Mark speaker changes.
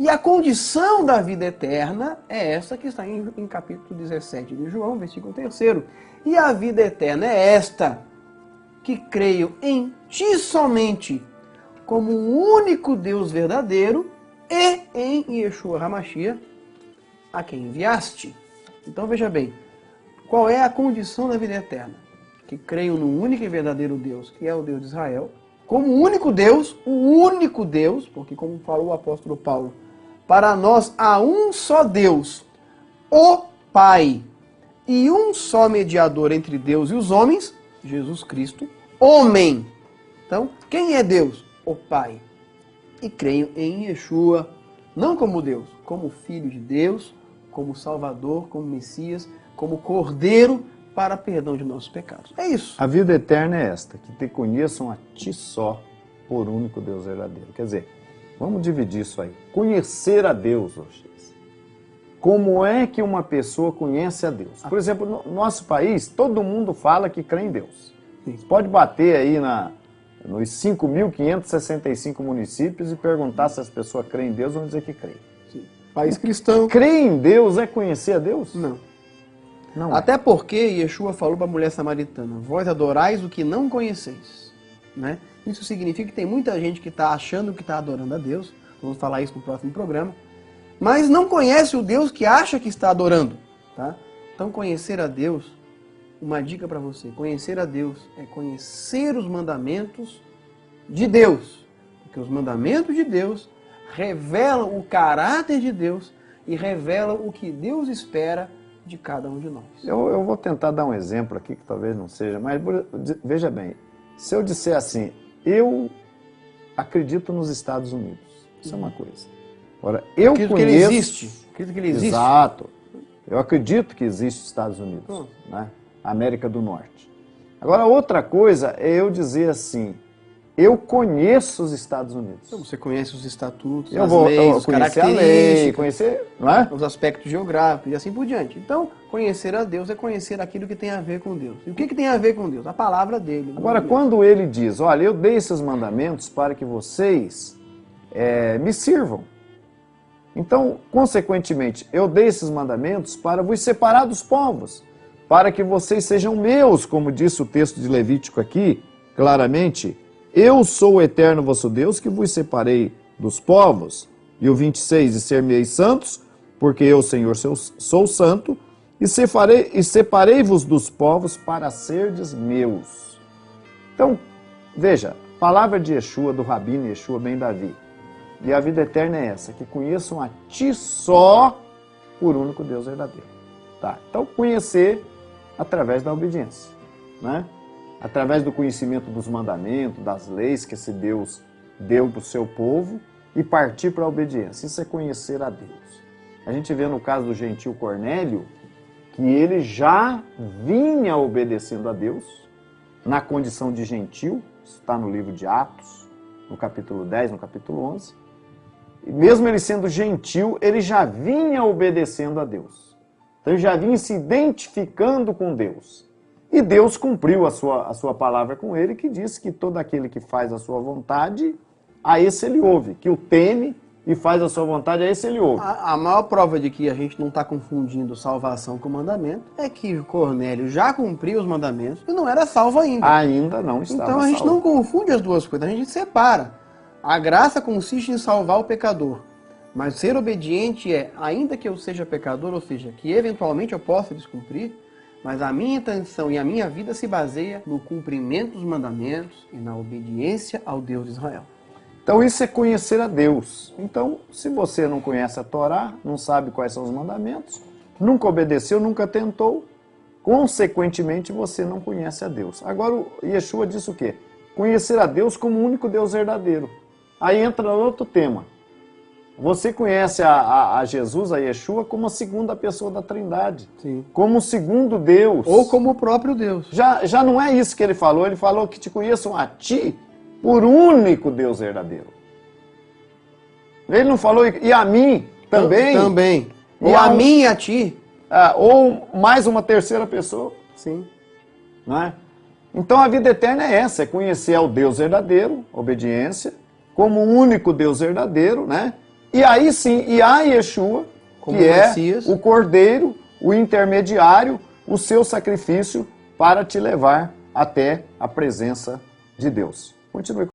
Speaker 1: E a condição da vida eterna é essa que está em capítulo 17 de João, versículo 3º. E a vida eterna é esta, que creio em ti somente, como o único Deus verdadeiro, e em Yeshua HaMashiach, a quem enviaste. Então veja bem, qual é a condição da vida eterna? Que creio no único e verdadeiro Deus, que é o Deus de Israel, como o único Deus, porque como falou o apóstolo Paulo, para nós há um só Deus, o Pai, e um só mediador entre Deus e os homens, Jesus Cristo, homem. Então, quem é Deus? O Pai. E creio em Yeshua, não como Deus, como Filho de Deus, como Salvador, como Messias, como Cordeiro para perdão de nossos pecados. É isso.
Speaker 2: A vida eterna é esta, que te conheçam a ti só, por único Deus verdadeiro. Quer dizer, vamos dividir isso aí. Conhecer a Deus, Oxês. Como é que uma pessoa conhece a Deus? Por exemplo, no nosso país, todo mundo fala que crê em Deus. Você pode bater aí nos 5.565 municípios e perguntar se as pessoas creem em Deus, vão dizer que creem.
Speaker 1: Sim. País cristão.
Speaker 2: Crer em Deus é conhecer a Deus?
Speaker 1: Não.
Speaker 2: Não.
Speaker 1: Até porque Yeshua falou para a mulher samaritana, vós adorais o que não conheceis. Né? Isso significa que tem muita gente que está achando que está adorando a Deus, vamos falar isso no próximo programa, mas não conhece o Deus que acha que está adorando. Tá? Então conhecer a Deus, uma dica para você, conhecer a Deus é conhecer os mandamentos de Deus. Porque os mandamentos de Deus revelam o caráter de Deus e revelam o que Deus espera de cada um de nós.
Speaker 2: Eu vou tentar dar um exemplo aqui que talvez não seja, mas veja bem, se eu disser assim, eu acredito nos Estados Unidos, isso é uma coisa. Agora, eu
Speaker 1: acredito
Speaker 2: conheço...
Speaker 1: que ele existe. Acredito que ele existe.
Speaker 2: Exato. Eu acredito que existe os Estados Unidos, né? América do Norte. Agora, outra coisa é eu dizer assim, eu conheço os Estados Unidos.
Speaker 1: Então, você conhece os estatutos,
Speaker 2: Eu
Speaker 1: as
Speaker 2: vou
Speaker 1: leis, as
Speaker 2: conhecer a lei,
Speaker 1: características,
Speaker 2: conhecer, não é?
Speaker 1: os aspectos geográficos e assim por diante. Então, conhecer a Deus é conhecer aquilo que tem a ver com Deus. E o que tem a ver com Deus? A palavra dele.
Speaker 2: Agora, quando ele diz, olha, eu dei esses mandamentos para que vocês me sirvam. Então, consequentemente, eu dei esses mandamentos para vos separar dos povos, para que vocês sejam meus, como disse o texto de Levítico aqui, claramente, eu sou o eterno vosso Deus, que vos separei dos povos. E o 26, e ser-me-eis santos, porque eu, Senhor, sou santo, e separei-vos dos povos para serdes meus. Então, veja, palavra de Yeshua, do Rabino Yeshua ben Davi. E a vida eterna é essa, que conheçam a ti só, por único Deus verdadeiro. Tá? Então, conhecer através da obediência, né? Através do conhecimento dos mandamentos, das leis que esse Deus deu para o seu povo e partir para a obediência. Isso é conhecer a Deus. A gente vê no caso do gentil Cornélio que ele já vinha obedecendo a Deus na condição de gentil, isso está no livro de Atos, no capítulo 10, no capítulo 11. E mesmo ele sendo gentil, ele já vinha obedecendo a Deus. Então ele já vinha se identificando com Deus. E Deus cumpriu a sua palavra com ele, que disse que todo aquele que faz a sua vontade, a esse ele ouve. Que o teme e faz a sua vontade, a esse ele ouve.
Speaker 1: A maior prova de que a gente não está confundindo salvação com mandamento é que Cornélio já cumpriu os mandamentos e não era salvo ainda.
Speaker 2: Ainda não estava
Speaker 1: Então a gente
Speaker 2: salvo.
Speaker 1: não confunde as duas coisas, a gente separa. A graça consiste em salvar o pecador. Mas ser obediente é, ainda que eu seja pecador, ou seja, que eventualmente eu possa descumprir, mas a minha intenção e a minha vida se baseia no cumprimento dos mandamentos e na obediência ao Deus de Israel.
Speaker 2: Então isso é conhecer a Deus. Então, se você não conhece a Torá, não sabe quais são os mandamentos, nunca obedeceu, nunca tentou, consequentemente você não conhece a Deus. Agora o Yeshua disse o quê? Conhecer a Deus como o único Deus verdadeiro. Aí entra outro tema. Você conhece a Jesus, a Yeshua, como a segunda pessoa da Trindade.
Speaker 1: Sim.
Speaker 2: Como o segundo Deus.
Speaker 1: Ou como o próprio Deus.
Speaker 2: Já não é isso que ele falou que te conheçam a ti por único Deus verdadeiro. Ele não falou, e a mim também?
Speaker 1: Também.
Speaker 2: Ou
Speaker 1: E a mim e a ti?
Speaker 2: Ou mais uma terceira pessoa.
Speaker 1: Sim.
Speaker 2: Não é? Então a vida eterna é essa, é conhecer ao Deus verdadeiro, obediência, como o único Deus verdadeiro, né? E aí sim, e a Yeshua,
Speaker 1: Como
Speaker 2: que é
Speaker 1: Messias.
Speaker 2: o Cordeiro, o intermediário, o seu sacrifício para te levar até a presença de Deus. Continue.